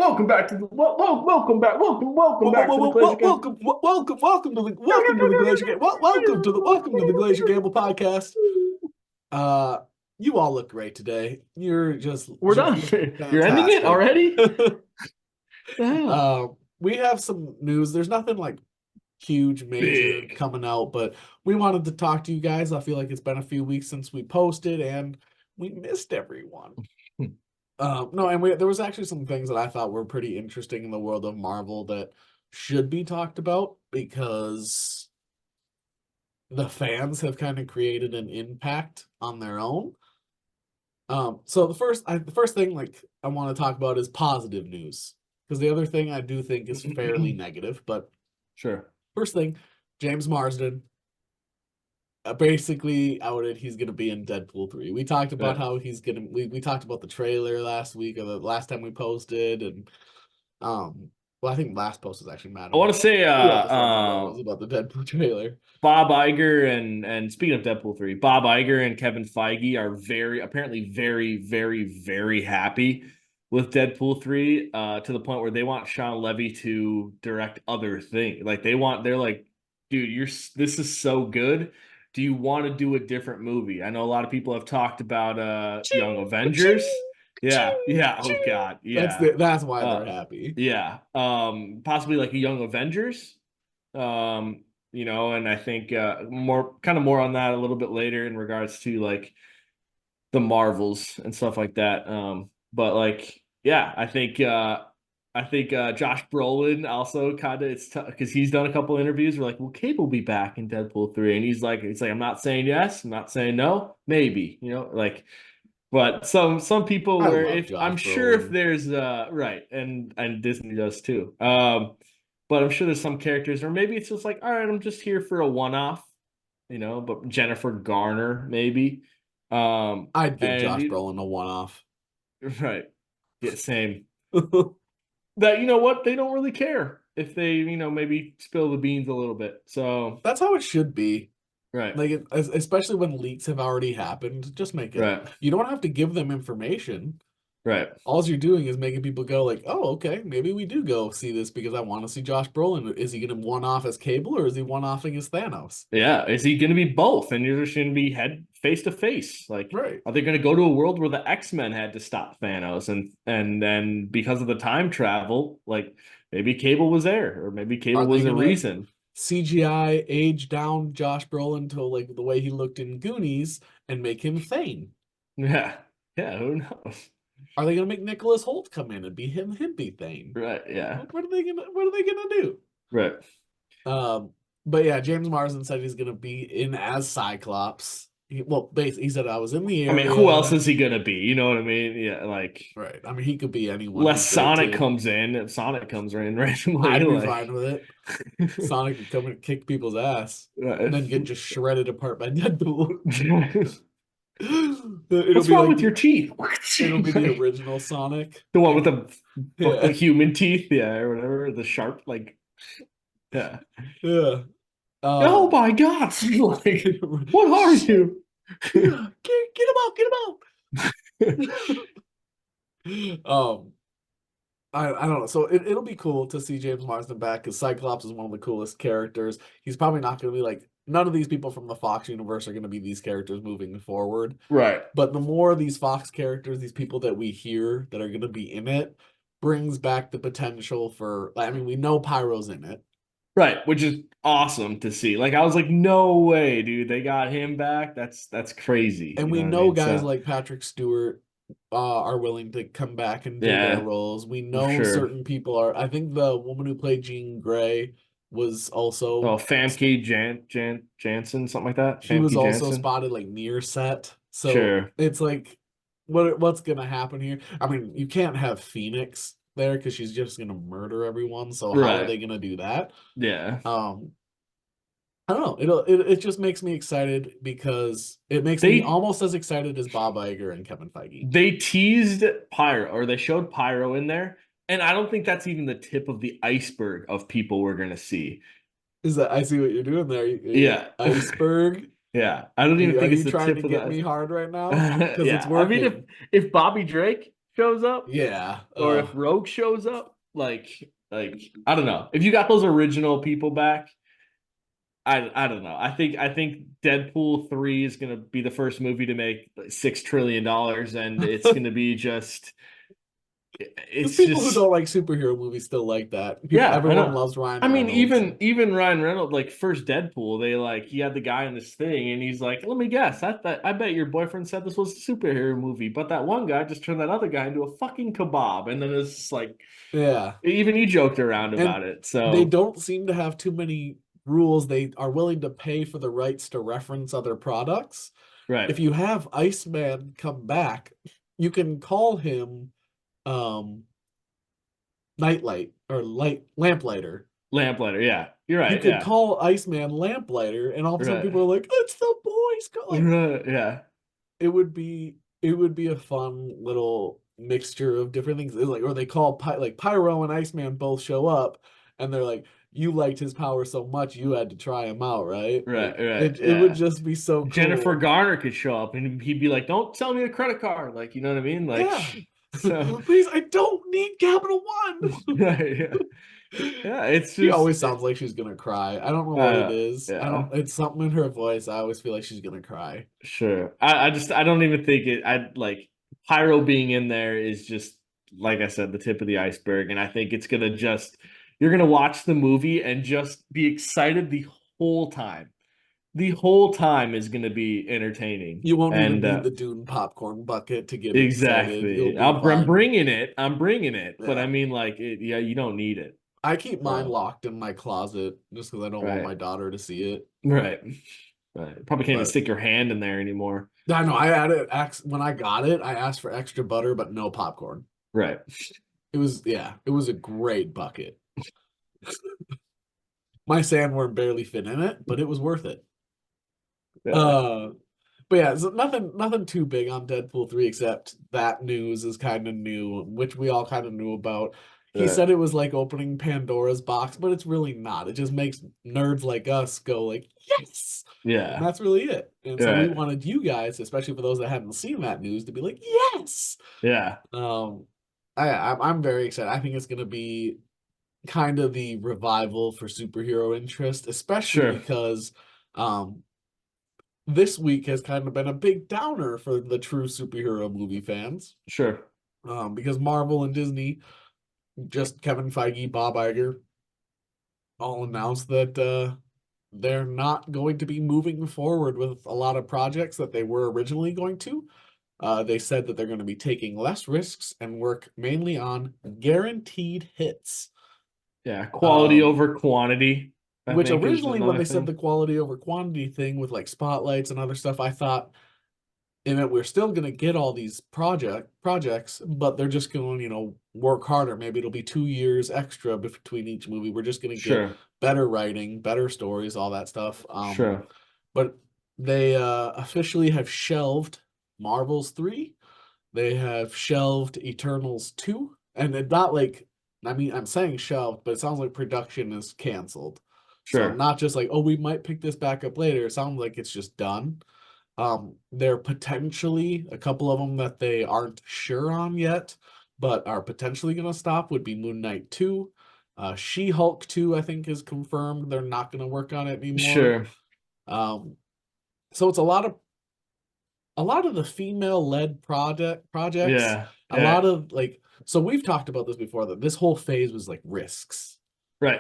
Welcome back to the welcome back. Welcome back to the Glaziar Game. Welcome to the Glaziar Gambol podcast. Uh, you all look great today. You're We're done. looking You're ending it fantastic. already? The hell? We have some news. There's nothing like huge, major Big. coming out, but we wanted to talk to you guys. I feel like it's been a few weeks since we posted, and we missed everyone. No, and there was actually some things that I thought were pretty interesting in the world of Marvel that should be talked about because the fans have kind of created an impact on their own. So the first thing like I want to talk about is positive news because the other thing I do think is fairly negative. But Sure. first thing, James Marsden basically outed he's gonna be in Deadpool 3. We talked about how he's gonna we talked about the trailer last week or the last time we posted, and well, I think last post was actually I want to say two episodes ago. It was about the Deadpool trailer. Bob Iger and speaking of Deadpool 3, Bob Iger and Kevin Feige are apparently very happy with Deadpool 3 to the point where they want Sean Levy to direct other things. Like they're like, dude, this is so good. Do you want to do a different movie? I know a lot of people have talked about Young Avengers. Yeah, yeah. Oh God, yeah. That's why they're Uh, happy. yeah. Possibly like a Young Avengers. And I think more on that a little bit later in regards to like the Marvels and stuff like that. But like, yeah, I think Josh Brolin also kind of it's tough because he's done a couple interviews. We're like, well, Cable will be back in Deadpool 3, and he's like, it's like I'm not saying yes, I'm not saying no, maybe, like. But some people I where love if I'm Josh sure if Brolin. there's right and Disney does too. But I'm sure there's some characters, or maybe it's just like, all right, I'm just here for a one-off, but Jennifer Garner, maybe. I'd give And Josh Brolin a one-off. right. Yeah, same. That you know what? They don't really care if they, maybe spill the beans a little bit. So That's how it should be. right. Like, especially when leaks have already happened, just make it. Right. You don't have to give them information. Right. All you're doing is making people go like, "Oh, okay, maybe we do go see this because I want to see Josh Brolin. Is he going to one off as Cable or is he one offing as Thanos?" Yeah. Is he going to be both? And you're just going to be head face to face. Like, Right. are they going to go to a world where the X-Men had to stop Thanos and then because of the time travel, like maybe Cable was there or maybe Cable Are they was a gonna reason. CGI age down Josh Brolin to like the way he looked in Goonies and make him Thane? Yeah. Yeah. Who knows? Are they gonna make Nicholas Holt come in and be him be Thane? Right. Yeah. What are they gonna do? Right. Um, but yeah, James Marsden said he's gonna be in as Cyclops. Basically, he said I was in the I mean, who else area. is he gonna be? You know what I mean? Yeah, like Right. I mean, he could be anyone. unless He's great Sonic too. comes in, if Sonic comes in randomly, I'd be like fine with it. Sonic could come and kick people's ass, and right. then get just shredded apart by Deadpool. It'll What's be wrong like with your teeth? it'll be the original Sonic. The one with the Yeah, human teeth, yeah, or whatever, the sharp, like, yeah. yeah. Oh Um, my God! Like, what are you? yeah, get him out, get him out. I don't know. So it'll be cool to see James Marsden back because Cyclops is one of the coolest characters. He's probably not going to be like none of these people from the Fox universe are going to be these characters moving forward. Right, But the more of these Fox characters, these people that we hear that are going to be in it, brings back the potential for. I mean, we know Pyro's in it. right, which is awesome to see. Like, I was like, no way, dude, they got him back. That's crazy. And You know we what I know mean? guys So, like Patrick Stewart are willing to come back and do their yeah, roles. We for know sure. certain people are. I think the woman who played Jean Grey was Oh, also Jansen, something like that. she was Famke also Janssen. spotted like near set. So Sure. it's like, what's gonna happen here? I mean, you can't have Phoenix there because she's just gonna murder everyone. So how are Right. they gonna do that? Yeah. Um, I don't know. It just makes me excited because it makes me They almost as excited as Bob Iger and Kevin Feige. they teased Pyro or they showed Pyro in there, and I don't think that's even the tip of the iceberg of people we're gonna see. Is that I see what you're doing there? Yeah. Iceberg. Yeah. I don't Are even you, are think it's you the trying tip to of get me the hard right now? Because it's yeah. I mean if working. if Bobby Drake shows up, Yeah. or if Rogue shows up, like I don't know. If you got those original people back, I don't know. I think Deadpool 3 is gonna be the first movie to make $6 trillion, and it's gonna be just Because it's people who just don't like superhero movies still like that. People, yeah, I everyone know. loves Ryan I mean, Reynolds. even Ryan Reynolds, like first Deadpool, they like he had the guy in this thing, and he's like, "Let me guess, I bet your boyfriend said this was a superhero movie, but that one guy just turned that other guy into a fucking kebab," and then it's like Yeah. even he joked around And about it. they So don't seem to have too many rules. They are willing to pay for the rights to reference other products. right, If you have Iceman come back, you can call him um Nightlight or light lamplighter. lamplighter, yeah, you're You right, could yeah, call Iceman Lamplighter, and all of a sudden right, people are like, "It's the boys!" Like right, yeah, it would be a fun little mixture of different things. It's like, or they call like Pyro and Iceman both show up, and they're like, "You liked his power so much, you had to try him out, right?" right, Like right, it would yeah. just be so Jennifer cool. Garner could show up, and he'd be like, "Don't sell me a credit card," like you know what I mean, like Yeah. so. Please, I don't need Capital One. Right, yeah, yeah. It's She just always sounds like she's gonna cry. I don't know what it uh is. I yeah. don't. It's something in her voice. I always feel like she's gonna cry. Sure. I don't even think it I like Pyro being in there is just like I said, the tip of the iceberg. And I think it's gonna just you're gonna watch the movie and just be excited the whole time. The whole time is gonna be entertaining. You won't even And need the Dune popcorn bucket to get excited. You'll exactly. be I'm fine. bringing it. I'm bringing it. But I Yeah. mean like yeah, you don't need it. I keep mine So locked in my closet just because I don't want my right. daughter to see it. Right. Right. Probably can't even But stick your hand in there anymore. I know I added when I got it, I asked for extra butter, but no popcorn. Right. It was a great bucket. My sandworm barely fit in it, but it was worth it. Yeah. Uh, but yeah, so nothing too big on Deadpool 3 except that news is kind of new, which we all kind of knew about. He Right. said it was like opening Pandora's box, but it's really not. It just makes nerds like us go like, "Yes!" And Yeah. that's really it. And so we Right. wanted you guys, especially for those that hadn't seen that news, to be like, "Yes!" Yeah. Um, I'm very excited. I think it's gonna be kind of the revival for superhero interest, especially Sure. because um this week has kind of been a big downer for the true superhero movie fans. Sure. Because Marvel and Disney, just Kevin Feige, Bob Iger, all announced that they're not going to be moving forward with a lot of projects that they were originally going to. They said that they're going to be taking less risks and work mainly on guaranteed hits. Yeah. Quality Um, over quantity, I which think, is originally, when another they said thing. the quality over quantity thing with like spotlights and other stuff, I thought and that we're still going to get all these projects, but they're just going to work harder. Maybe it'll be 2 years extra between each movie. We're just going to get Sure. better writing, better stories, all that stuff. Sure. But they officially have shelved Marvel's 3. They have shelved Eternals 2, and it's not like I mean I'm saying shelved, but it sounds like production is canceled. So Sure. not just like, oh, we might pick this back up later. It sounds like it's just done. There are potentially a couple of them that they aren't sure on yet, but are potentially going to stop would be Moon Knight 2. She-Hulk 2, I think, is confirmed. They're not going to work on it anymore. Sure. Um, so it's a lot of the female-led projects, Yeah. a lot Yeah. of like so we've talked about this before that this whole phase was like risks. Right.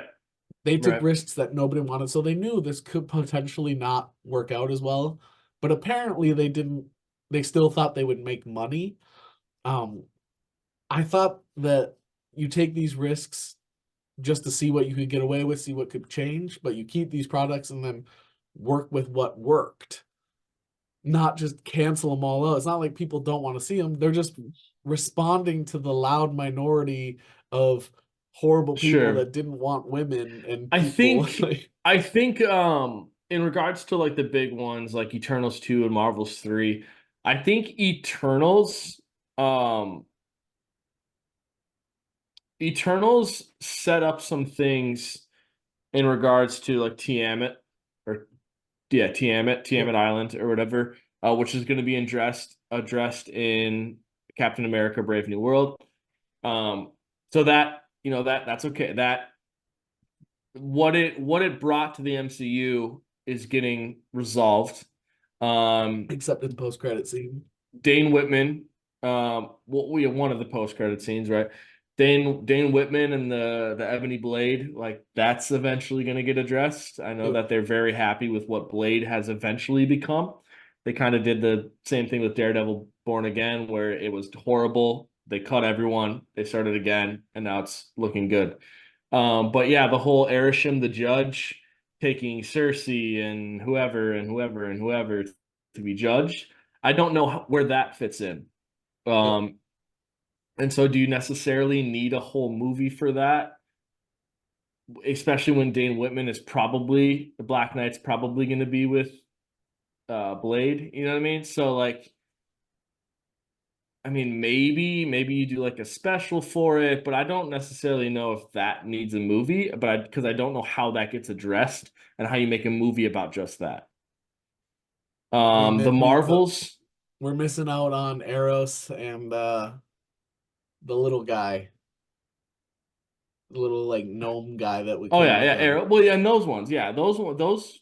They took Right. risks that nobody wanted, so they knew this could potentially not work out as well. But apparently they didn't they still thought they would make money. Um, I thought that you take these risks just to see what you could get away with, see what could change, but you keep these products and then work with what worked, not just cancel them all out. It's not like people don't want to see them. They're just responding to the loud minority of horrible people Sure. that didn't want women and I people think like I think in regards to like the big ones like Eternals 2 and Marvels 3, I think um Eternals set up some things in regards to like Tiamat or yeah, Tiamat yep. Island or whatever, which is going to be addressed in Captain America: Brave New World. So that that's okay. That what it brought to the MCU is getting resolved. Except in the post-credit scene. Dane Whitman, well, we have one of the post-credit scenes, right? Dane Whitman and the Ebony Blade, like that's eventually going to get addressed. I know Yep. that they're very happy with what Blade has eventually become. They kind of did the same thing with Daredevil Born Again, where it was horrible. They cut everyone, they started again, and now it's looking good. But yeah, the whole Erisham the judge taking Cersei and whoever to be judged. I don't know where that fits in. Yep. Um, and so do you necessarily need a whole movie for that? Especially when Dane Whitman is probably the Black Knight's probably going to be with Blade, you know what I mean? So like I mean maybe you do like a special for it, but I don't necessarily know if that needs a movie, but because I don't know how that gets addressed and how you make a movie about just that. We The mi- we the Marvels. we're missing out on Eros and the little guy, the little like gnome guy that we Oh came yeah, with yeah, them. Arrow. Well, yeah, and those ones, yeah, those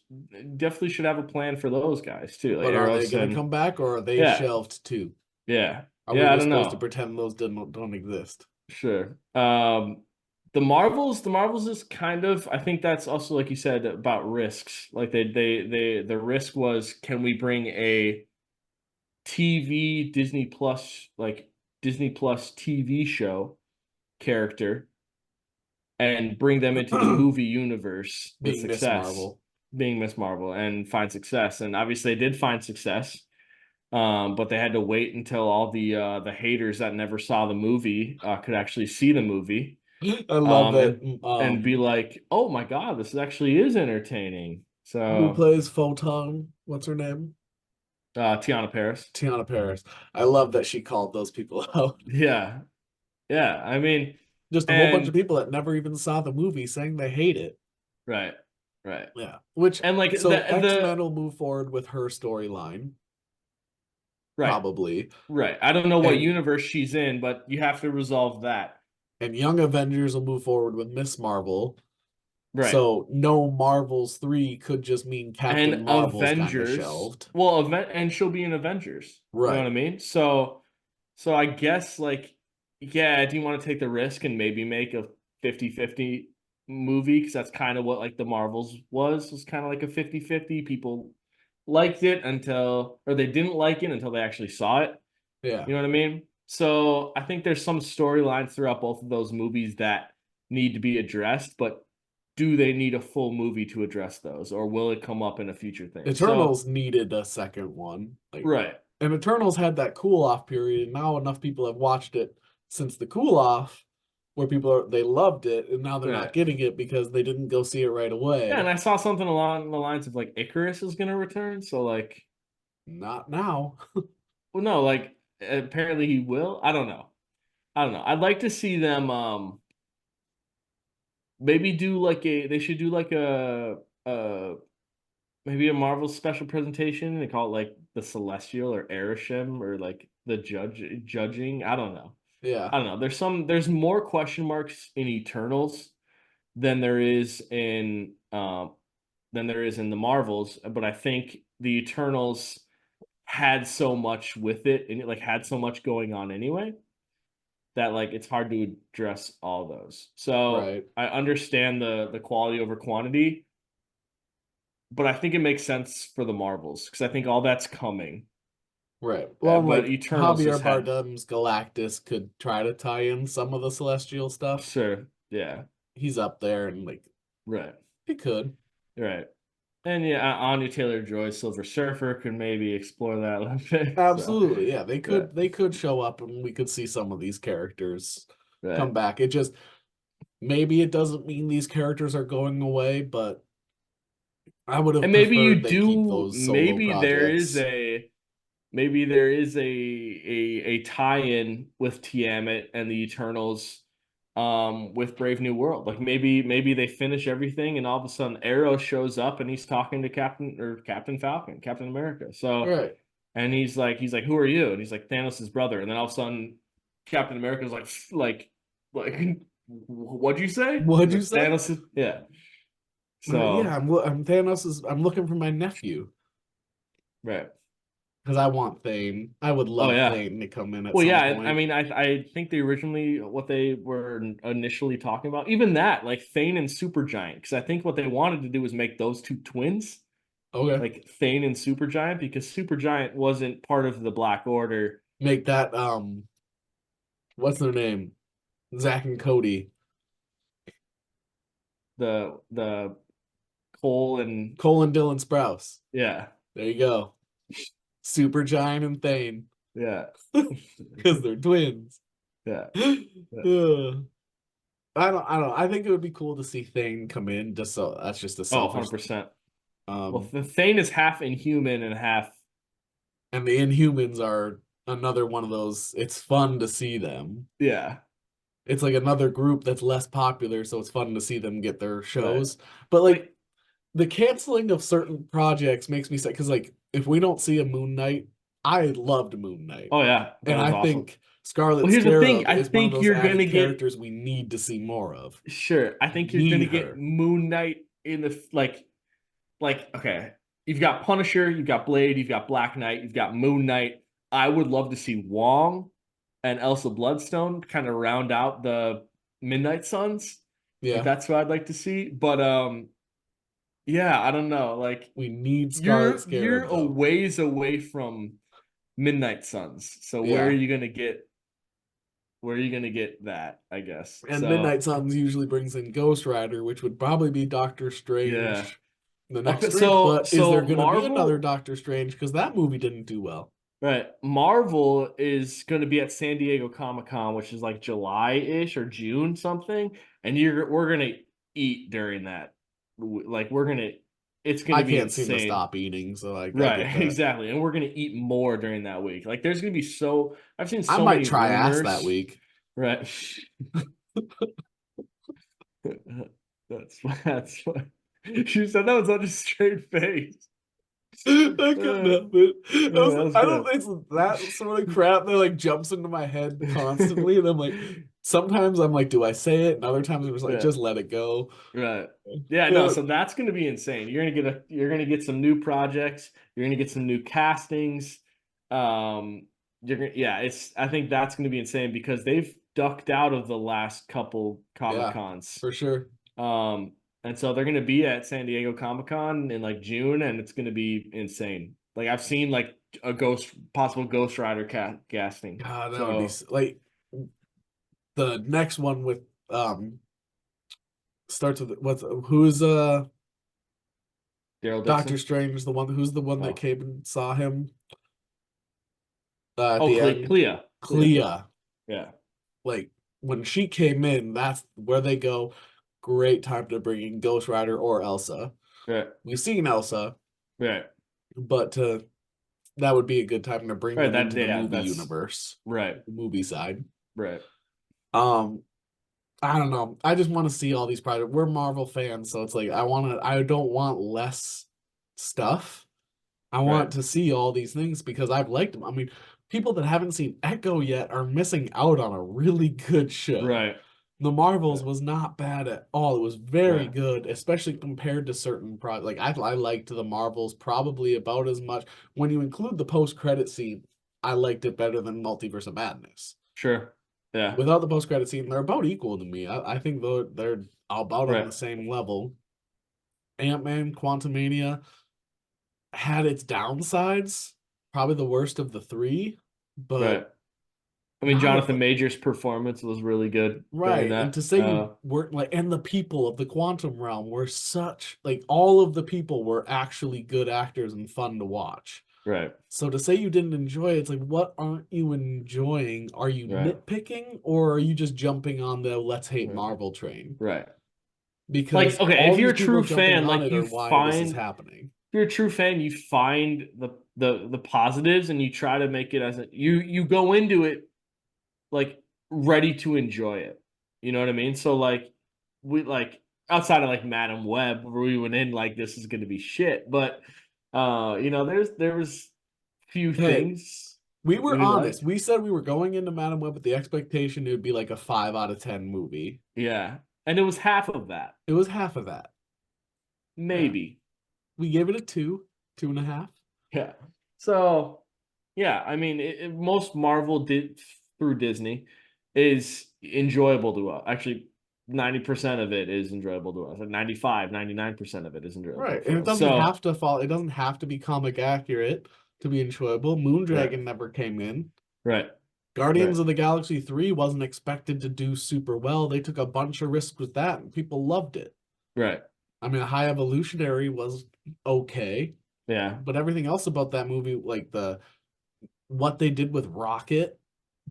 definitely should have a plan for those guys too, like But are they Eros gonna and come back or are they yeah, shelved too? yeah, Are we yeah. I just don't supposed to know. pretend those don't exist? Sure. The Marvels is kind of. I think that's also like you said about risks. Like the risk was, can we bring a TV Disney Plus TV show character and bring them into the movie universe with Being Miss success, Marvel. being Miss Marvel, and find success. And obviously, they did find success, but they had to wait until all the haters that never saw the movie could actually see the movie, I love that. And be like, "Oh my God, this actually is entertaining." Who So, plays Photon? What's her name? Tiana Paris, Tiana Paris. I love that she called those people out. yeah, yeah. I mean, Just a whole bunch of and people that never even saw the movie saying they hate it. right, right, Yeah. Which and like so the X-Men will move forward with her storyline, right. probably. Right. I don't know what And universe she's in, but you have to resolve that. Young Avengers will move forward with Miss Marvel. Right. So no Marvels 3 could just mean Captain And Marvel's kind of Avengers. shelved. Well, event and she'll be in Avengers. You know what I Right. mean? So I guess like yeah, do you want to take the risk and maybe make a 50-50 movie? Because that's kind of what like the Marvels was kind of like a 50-50. People liked it until or they didn't like it until they actually saw it. Yeah. You know what I mean? So I think there's some storylines throughout both of those movies that need to be addressed, but do they need a full movie to address those, or will it come up in a future thing? So, Eternals needed a second one. Like, right, and Eternals had that cool off period, and now enough people have watched it since the cool off where they loved it, and now they're not right. getting it because they didn't go see it right Yeah, and away. I saw something along the lines of like Icarus is gonna return. So like, Not now. well, no, like apparently he will. I don't know. I don't know. I'd like to see them maybe do like a they should do like a maybe a Marvel special presentation. They call it like the Celestial or Erisham or like the judging. I don't know. Yeah. I don't know. There's more question marks in Eternals than there is in the Marvels, but I think the Eternals had so much with it and it like had so much going on anyway that like it's hard to address all those. So Right. I understand the quality over quantity, but I think it makes sense for the Marvels because I think all that's coming. Right. Well, and But like Eternals Javier just had Bardem's Galactus could try to tie in some of the celestial stuff. sure, yeah, He's up there and like right, he could. right, and yeah, Anya Taylor Joy, Silver Surfer could maybe explore that a little bit. So Absolutely. Yeah, right, they could show up and we could see some of these characters come right, back. It just maybe it doesn't mean these characters are going away, but I would have and maybe you preferred they keep do. those solo projects. Maybe there is a tie-in with Tiamat and the Eternals with Brave New World. Like maybe they finish everything and all of a sudden Arrow shows up and he's talking to Captain Falcon, Captain America. So Right. And he's like, who are you? And he's like, Thanos' brother. And then all of a sudden, Captain America's like, what'd you say? What'd He's you like, say? Yeah. Yeah, So, I'm Thanos. I'm looking for my nephew right. because I want Thane. I would Oh love yeah. Thane to come in at Well, yeah. some I point. mean, I think they originally what they were initially talking about, even that, like Thane and Supergiant, because I think what they wanted to do was make those two twins, Okay, like Thane and Supergiant, because Supergiant wasn't part of the Black Order. make that what's their name? Zach and Cody, The Cole and Cole and Dylan Sprouse. yeah, There you go. Super Giant and Thane yeah, because they're twins. yeah, yeah. Ugh. I don't. I think it would be cool to see Thane come in. Just so that's just a Oh, selfish. 100%. Well, Um, the Thane is half inhuman and half and the Inhumans are another one of those. It's fun to see them. yeah, It's like another group that's less popular, so it's fun to see them get their right. shows. But like Like, the canceling of certain projects makes me sad because like if we don't see a Moon Knight, I loved Moon Knight, oh yeah, that and was I awesome. think Scarlet Well, here's the thing. Scarab I is one of think those you're gonna added get characters we need to see more of. sure. I We think you're gonna need get her. Moon Knight in the okay. You've got Punisher, you've got Blade, you've got Black Knight, you've got Moon Knight. I would love to see Wong and Elsa Bloodstone kind of round out the Midnight Suns. Like Yeah, that's what I'd like to see. But yeah, I don't know. Like we need Scarlet you're Scarab a though. ways away from Midnight Suns. So Yeah, where are you gonna get that, I guess. and So Midnight Suns usually brings in Ghost Rider, which would probably be Doctor yeah. Strange the next Okay, Strange. so But is there so going to be another Marvel, Doctor Strange? Because that movie didn't do well. right? Marvel is gonna be at San Diego Comic-Con, which is like July-ish or June something, and we're gonna eat during that. Like it's I gonna be can't seem to insane. stop eating, so I Right, get that. exactly. And we're gonna eat more during that week. Like there's gonna be I've seen I so might many try ass that rumors. week. Right. That's what she said that was on a straight face. I couldn't Uh, help it. that was I don't good. think it's that sort of crap that like jumps into my head constantly. And I'm like, sometimes I'm like, do I say it? And other times I'm just like, Yeah, just let it go. right. Yeah, no, Uh, so that's gonna be insane. You're gonna get some new projects, you're gonna get some new castings. You're gonna yeah, it's I think that's gonna be insane because they've ducked out of the last couple Comic yeah, Cons. for sure. Um, and so they're gonna be at San Diego Comic Con in like June, and it's gonna be insane. Like I've seen like a possible Ghost Rider casting. God, that would be So like the next one with starts with who's Daryl Doctor Dixon. Strange, the one that Oh, came and saw him at oh, the end. Clea. Clea, Yeah, like when she came in, that's where they go. Great time to bring in Ghost Rider or Elsa. right, We've seen Elsa, right, but that would be a good time to bring right. them That into the yeah, movie that's universe, right, the movie side. right, Um, I don't know. I just want to see all these projects. We're Marvel fans, so it's like I don't want less stuff. I right, want to see all these things because I've liked them. I mean, people that haven't seen Echo yet are missing out on a really good show. right, The Marvels right, was not bad at all. It was very right, good, especially compared to certain projects. Like I liked the Marvels probably about as much. When you include the post-credit scene, I liked it better than Multiverse of Madness. sure, yeah, Without the post-credit scene, they're about equal to me. I think they're about on right, the same level. Ant-Man, Quantumania had its downsides, probably the worst of the three, but right. I mean, not Jonathan Major's performance was really good during right. And that. to say you weren't like, and the people of the quantum realm were such like all of the people were actually good actors and fun to watch. Right, So to say you didn't enjoy it, it's like, what aren't you enjoying? Are you right, nitpicking or are you just jumping on the let's hate right, Marvel train? right. Like, Because okay, all if you're these a people true jumping fan, on like it you are why this is find if happening. you're a true fan, you find the positives and you try to make it you go into it like ready to enjoy it. You know what I mean? So like we like outside of like Madam Web, where we went in like this is gonna be shit. But you know, there was few Hey, things we were we honest. liked. We said we were going into Madam Web with the expectation it would be like a 5 out of 10 movie. Yeah. And it was half of that. It was half of that. Yeah. Maybe. We gave it a 2.5. Yeah. So, yeah, I mean, most Marvel did through Disney is enjoyable to us. Actually, 90% of it is enjoyable to us. Like 95, 99% of it is enjoyable Right. And for it us. doesn't So, have to fall, it doesn't have to be comic accurate to be enjoyable. Moondragon right, never came in. right, right, Guardians of the Galaxy 3 wasn't expected to do super well. They took a bunch of risks with that and people loved it. right. I mean, High Evolutionary was okay, Yeah, but everything else about that movie, like the what they did with Rocket,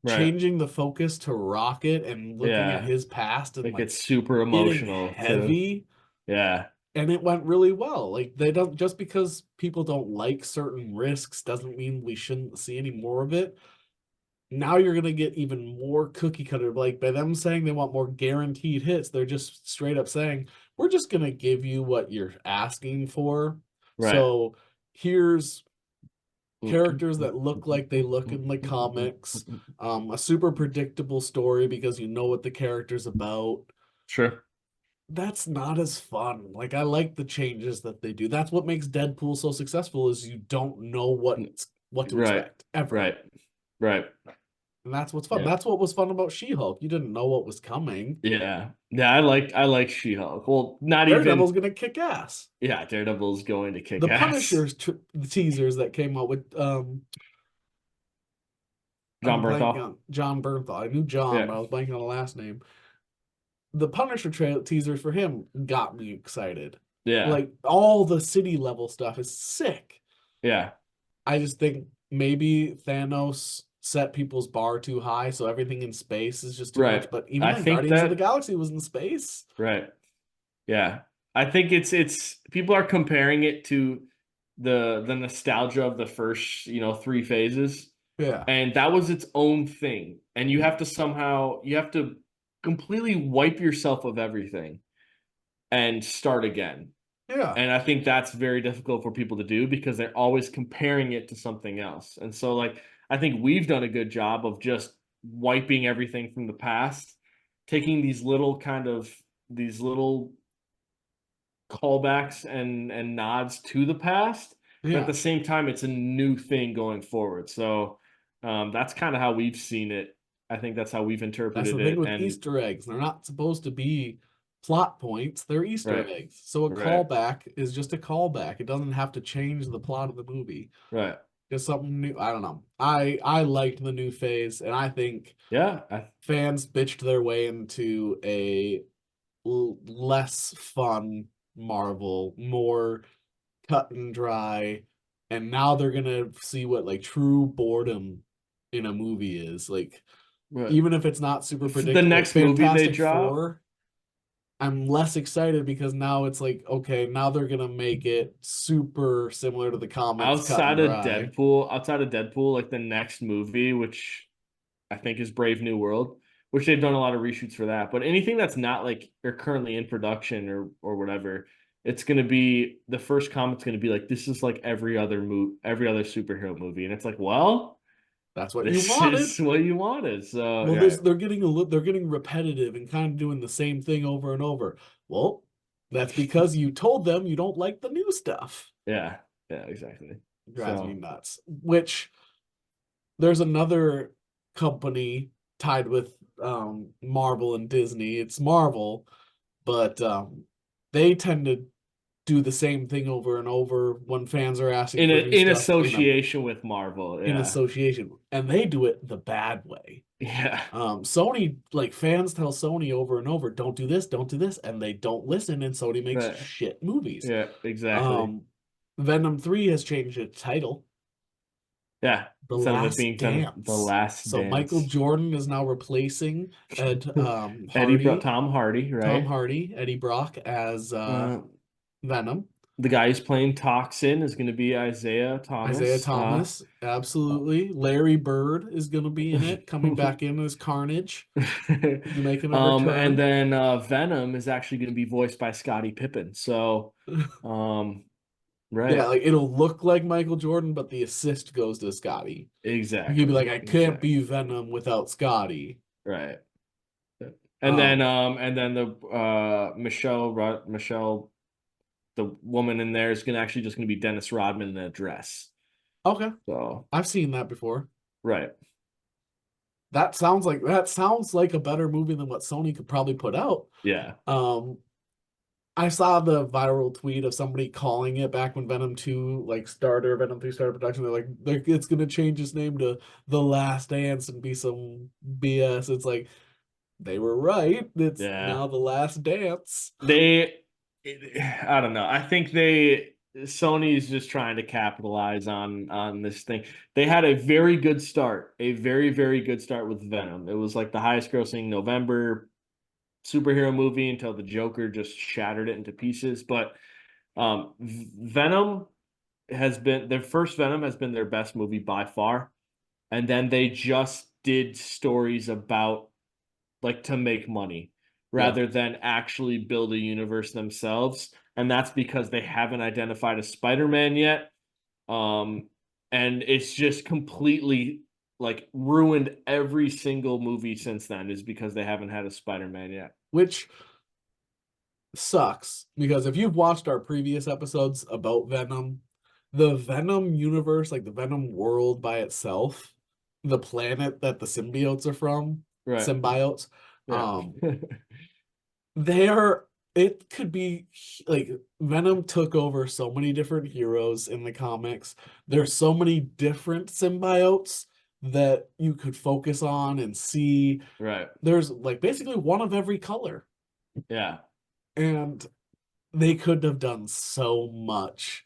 right. changing the focus to Rocket and looking at Yeah. his past and Like like it's super getting emotional too. heavy, Yeah, and it went really well. Like they don't, just because people don't like certain risks doesn't mean we shouldn't see any more of it. Now you're gonna get even more cookie cutter. Like by them saying they want more guaranteed hits, they're just straight up saying, we're just gonna give you what you're asking for. right. So here's characters that look like they look in the comics, a super predictable story because you know what the character's about. Sure. That's not as fun. Like I like the changes that they do. That's what makes Deadpool so successful is you don't know what to Right. expect ever. Right. Right. And that's what's fun. Yeah. That's what was fun about She-Hulk. You didn't know what was coming. Yeah. Yeah, I like She-Hulk. Well, not Daredevil's even gonna kick ass. yeah, Daredevil's going to The kick ass. Punisher's the teasers that came out with John I'm blanking Bernthal. on John Bernthal. I knew John, Yeah. but I was blanking on the last name. The Punisher teasers for him got me excited. Yeah. Like all the city level stuff is sick. Yeah. I just think maybe Thanos set people's bar too high, so everything in space is just too Right. much. But even I then, think Guardians of the that Galaxy was in space. right. Yeah. I think it's people are comparing it to the nostalgia of the first, 3 phases. Yeah, And that was its own thing. And you have to completely wipe yourself of everything and start again. yeah. And I think that's very difficult for people to do because they're always comparing it to something else. And so like I think we've done a good job of just wiping everything from the past, taking these little callbacks and nods to the past, but at Yeah, the same time, it's a new thing going forward. So that's kind of how we've seen it. I think that's how we've that's interpreted the thing it. with And Easter eggs. They're not supposed to be plot points, they're Easter right, eggs. So a right, callback is just a callback. It doesn't have to change the plot of the movie. right. Just something new. I don't know. I liked the new phase, and I think Yeah, fans bitched their way into a less fun Marvel, more cut and dry, and now they're gonna see what like true boredom in a movie is. Like right. even if it's not super For the predictable, like next movie they Fantastic drop, Four, I'm less excited because now it's like, okay, now they're gonna make it super similar to the comics, cut and dry. Outside of Deadpool, like the next movie, which I think is Brave New World, which they've done a lot of reshoots for that. But anything that's not like they're currently in production or whatever, it's gonna be the first comment's gonna be like this is like every other superhero movie, and it's like, well, That's what you this wanted. is what you wanted. So Well, yeah, they're getting repetitive and kind of doing the same thing over and over. Well, that's because you told them you don't like the new stuff. yeah, yeah, exactly. It drives me So nuts. Which there's another company tied with Marvel and Disney. It's Marvel, but they tend to do the same thing over and over when fans are asking for new in stuff association with Marvel, in yeah, association, and they do it the bad way. yeah, Sony, like fans tell Sony over and over, don't do this, don't do this, and they don't listen, and Sony makes right, shit movies. yeah, exactly. Um, Venom 3 has changed its title, Yeah, The instead of it Last being Venom, The Dance. Last So Michael Dance. Jordan is now replacing Hardy, Tom Hardy, Tom right? Hardy, Eddie Brock as Uh, Venom. the guy who's playing Toxin is going to be Isaiah Isaiah Thomas. Thomas, absolutely. Larry Bird is going to be in it, coming back in as Carnage. He's making a And return. then Venom is actually going to be voiced by Scottie Pippen. So, um, Right. Yeah, like it'll look like Michael Jordan, but the assist goes to Scotty. He'd be like, Exactly. I can't be Exactly. Venom without Scotty. Right. Um, And then the Michelle, the woman in there is just gonna be Dennis Rodman in a dress. okay, So I've seen that before. right. That sounds like a better movie than what Sony could probably put out. Yeah. Um, I saw the viral tweet of somebody calling it back when Venom 2 like started, Venom 3 started production. It's gonna change its name to The Last Dance and be some BS. It's like they were right. It's Yeah. now The Last Dance. They I don't know. I think Sony's just trying to capitalize on this thing. They had a very good start, a very, very good start with Venom. It was like the highest grossing November superhero movie until the Joker just shattered it into pieces. But Venom has been their first Venom has been their best movie by far. And then they just did stories about like to make money Yeah, rather than actually build a universe themselves. And that's because they haven't identified a Spider-Man yet. Um, and it's just completely like ruined every single movie since then is because they haven't had a Spider-Man yet. which sucks because if you've watched our previous episodes about Venom, the Venom universe, like the Venom world by itself, the planet that the symbiotes are from, Right. symbiotes, Yeah. um, they are it could be like Venom took over so many different heroes in the comics. There's so many different symbiotes that you could focus on and see. Right. There's like basically one of every color. Yeah. And they could have done so much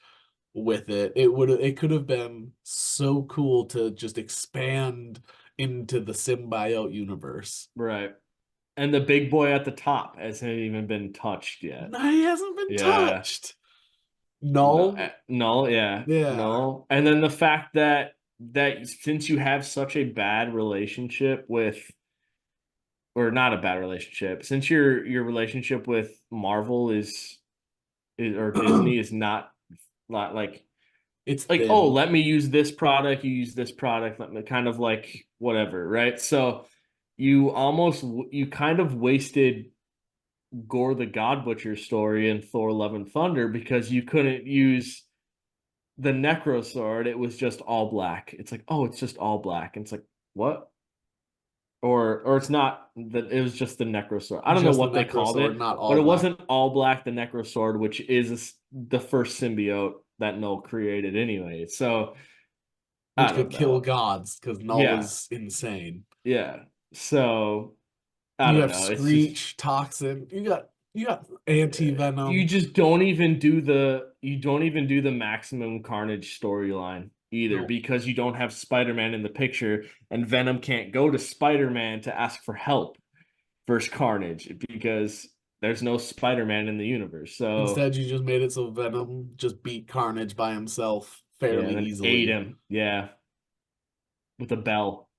with it. It could have been so cool to just expand into the symbiote universe. Right. And the big boy at the top hasn't even been touched yet. No, he hasn't been Yeah. touched. No, No, no, yeah, yeah. no. And then the fact that since you have such a bad relationship with, or not a bad relationship, since your relationship with Marvel is or Disney is not It's like, oh, thin. let me use this product, you use this product, let me kind of like whatever, right? So you kind of wasted Gore the God Butcher story in Thor: Love and Thunder because you couldn't use the Necro Sword. It was just all black. It's like, oh, it's just all black. And it's like, what? Or it's not that it was just the Necro Sword. I don't know Just the what they Necro called Sword, it, not but all it black, wasn't all black, the Necro Sword, which is the first symbiote that Null created anyway. So I which don't could kill know. gods because Null Yeah, is insane. yeah. So I You don't have know. It's just Screech, Toxin. You got you anti-venom, just you don't even do the Maximum Carnage storyline either no, because you don't have Spider-Man in the picture and Venom can't go to Spider-Man to ask for help versus Carnage because there's no Spider-Man in the universe. So instead, you just made it so Venom just beat Carnage by himself yeah, fairly and then ate easily. him. Yeah, with a bell.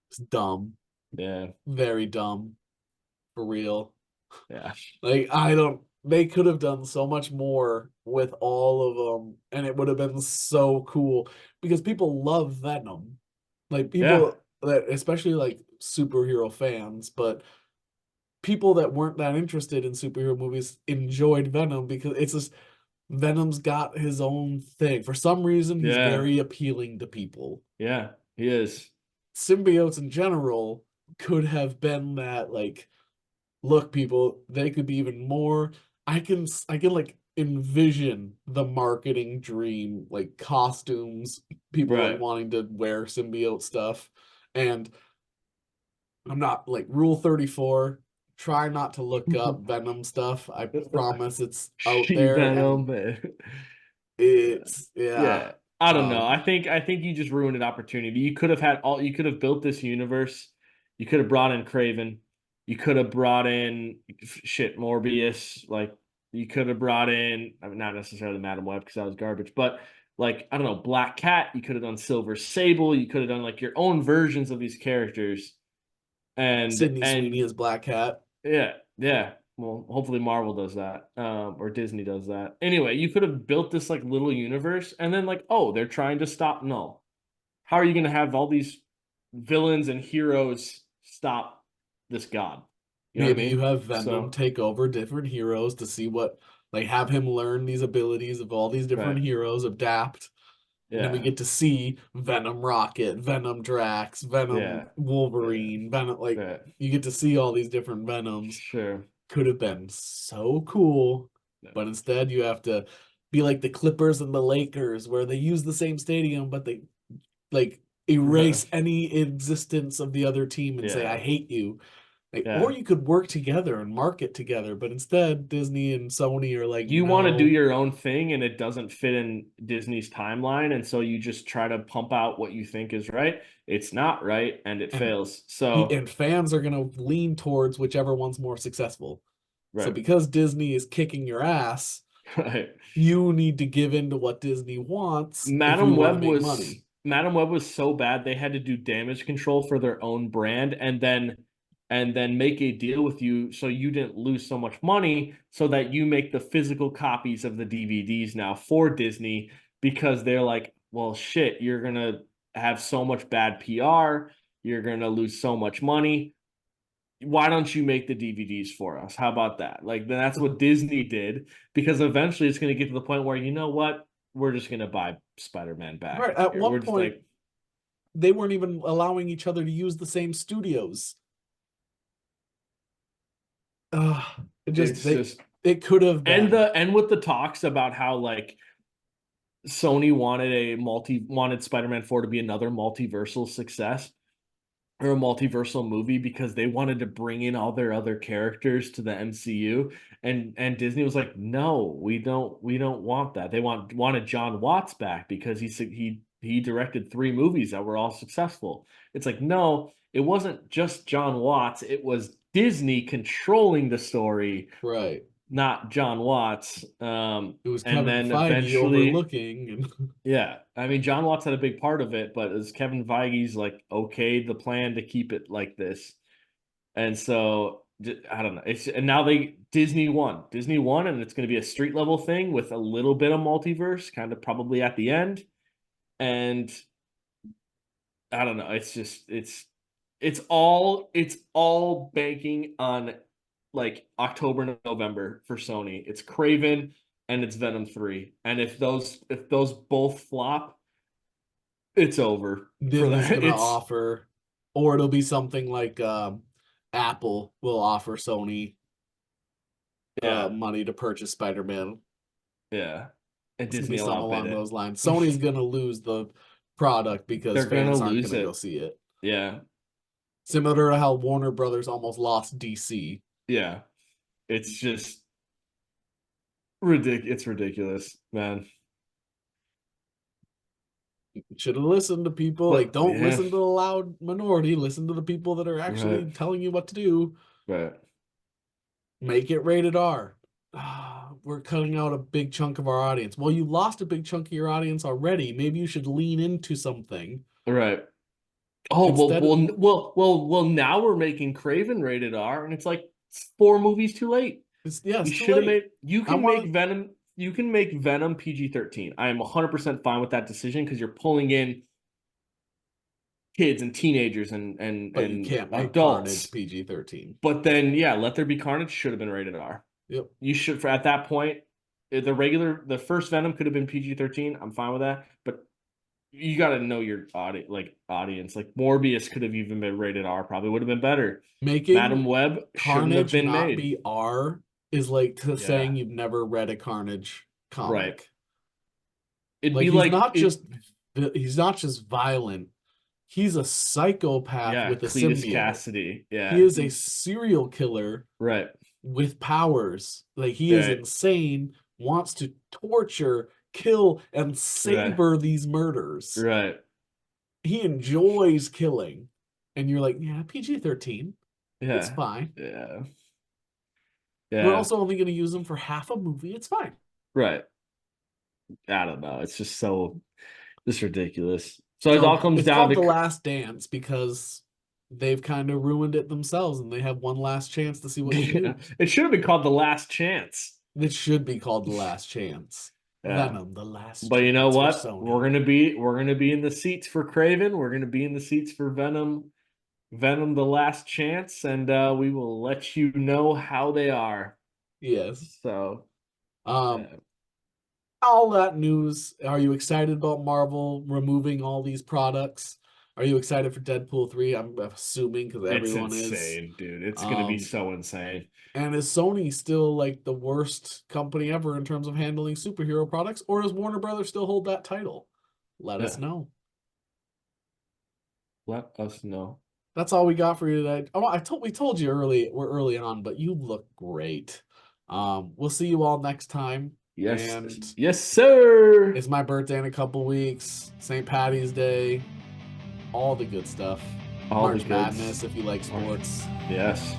It's dumb. Yeah, Very dumb. For real. yeah, Like, I don't. They could have done so much more with all of them, and it would have been so cool because people love Venom. Like, yeah, people that, especially like superhero fans, but people that weren't that interested in superhero movies enjoyed Venom because it's just Venom's got his own thing. For some reason, he's yeah, very appealing to people. yeah. He is. Symbiotes in general could have been that like, look, people, they could be even more. I can like envision the marketing dream, like costumes, people like Right. wanting to wear symbiote stuff. And I'm not like Rule 34, try not to look up Venom stuff. I promise it's out She there and Venom, but it's yeah. yeah. I don't know. Um I think you just ruined an opportunity. You could have built this universe. You could have brought in Craven. You could have brought in shit Morbius. Like you could have brought in, I mean, not necessarily Madam Web because that was garbage, but like I don't know, Black Cat. You could have done Silver Sable. You could have done like your own versions of these characters. And Sydney Sweeney and is Black Cat. yeah, yeah. Well, hopefully Marvel does that, or Disney does that. Anyway, you could have built this like little universe, and then like, oh, they're trying to stop. No, how are you going to have all these villains and heroes stop this god? You know what I Maybe you mean? have Venom So, take over different heroes to see what, like, have him learn these abilities of all these different right, heroes, adapt. And then we yeah, get to see Venom Rocket, Venom Drax, Venom yeah, yeah, Wolverine, Venom, like, yeah, you get to see all these different Venoms. sure, Could have been so cool, yeah, but instead you have to be like the Clippers and the Lakers, where they use the same stadium, but they like erase any existence of the other team and say, I yeah, hate you. Like, or yeah. you could work together and market together, but instead Disney and Sony are like, You want to do no. your own thing, and it doesn't fit in Disney's timeline, and so you just try to pump out what you think is right. It's not right, and it And fails. So, and fans are gonna lean towards whichever one's more successful. So right, because Disney is kicking your ass, right. you need to give in to what Disney wants if you Madam want to Web make was money. Madam Web was so bad they had to do damage control for their own brand, and then make a deal with you so you didn't lose so much money, so that you make the physical copies of the DVDs now for Disney, because they're like, well, shit, you're gonna have so much bad PR, you're gonna lose so much money. Why don't you make the DVDs for us? How about that? Like, then that's what Disney did, because eventually it's going to get to the point where, you know what? We're just going to buy Spider-Man back. Right. At Here. We're one just point, like, they weren't even allowing each other to use the same studios. Uh, it just it's they just, it could have been. and with the talks about how like Sony wanted Spider-Man 4 to be another multiversal success, or a multiversal movie, because they wanted to bring in all their other characters to the MCU, and Disney was like, "No, we don't want that." They wanted John Watts back because he directed 3 movies that were all successful. It's like, no, it wasn't just John Watts, it was Disney controlling the story, Right. not John Watts. It was And Kevin then Feige eventually, overlooking and yeah, I mean, John Watts had a big part of it, but as Kevin Feige's like okayed the plan to keep it like this, and so I don't know. It's and now Disney won, and it's going to be a street level thing with a little bit of multiverse, kind of probably at the end, and I don't know. It's just it's all banking on like October, November for Sony. It's Craven and it's Venom 3, and if those both flop, it's over for Disney's that. gonna It's offer, or it'll be something like Apple will offer Sony yeah, money to purchase Spider-Man. yeah. And It's gonna be Disney will something outbid along it. those lines. Sony's gonna lose the product because They're gonna fans aren't lose gonna go it. see it. Yeah. Similar to how Warner Brothers almost lost DC. Yeah. It's just ridiculous. It's ridiculous, man. Should have listened to people. Like, But don't yeah, listen to the loud minority. Listen to the people that are actually right, telling you what to do. right. Make it rated R. We're cutting out a big chunk of our audience. Well, you lost a big chunk of your audience already. Maybe you should lean into something Right. Oh, well, instead of, now we're making Craven rated R, and it's like it's 4 movies too late. yeah, You it's too should have late. made you I can make want Venom PG-13. I am 100% fine with that decision, because you're pulling in kids and teenagers but you and can't make Carnage adults. PG-13. But then, yeah, Let There Be Carnage should have been rated R. Yep. You should, for at that point, the first Venom could have been PG-13. I'm fine with that, but you got to know your audience. Like Morbius could have even been rated R. Probably would have been better. Making Madam Web shouldn't have Carnage been not made. be R is like to Yeah, saying you've never read a Carnage right. comic. It'd Like be like it. he's not just violent. He's a psychopath Yeah, with a Cletus symbiote. Cassidy. He Yeah, is a serial killer right, with powers. Like he is right, insane, wants to torture, kill, and right, savor these murders. right. He enjoys killing. And you're like, yeah, PG-13. It's Yeah, fine. yeah, We're yeah. also only going to use him for half a movie. It's fine. Right. I don't know. It's just so just ridiculous. So it So all comes it's down called The to Last Dance because they've kind of ruined it themselves, and they have one last chance to see what you do. It should have been called The Last Chance. It should be called The Last Chance. Yeah. Venom, The Last But you know Chance for what? Sony. We're gonna be in the seats for Craven. We're gonna be in the seats for Venom. Venom: The Last Chance, and we will let you know how they are. Yes. So, All that news. Are you excited about Marvel removing all these products? Are you excited for Deadpool 3? I'm assuming because everyone it's is. insane, dude. It's gonna be so insane. And is Sony still like the worst company ever in terms of handling superhero products, or does Warner Brothers still hold that title? Let us know. Let us know. That's all we got for you today. Oh, we told you we're early on, but you look great. We'll see you all next time. Yes. And yes, sir. it's my birthday in a couple weeks. St. Patty's Day. All the good stuff. March Madness if you like sports. Yes.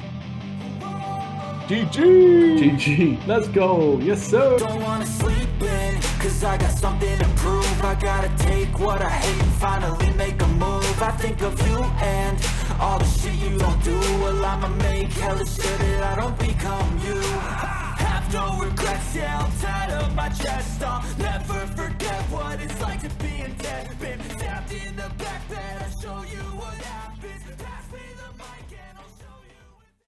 GG! GG. Let's go. Yes, sir. Don't wanna sleep in, cause I got something to prove. I gotta take what I hate and finally make a move. I think of you and all the shit you don't do. Well, I'ma make hella sure that I don't become you. Have no regrets, yeah, I'm tired of my chest. I'll never forget what it's like to be in debt.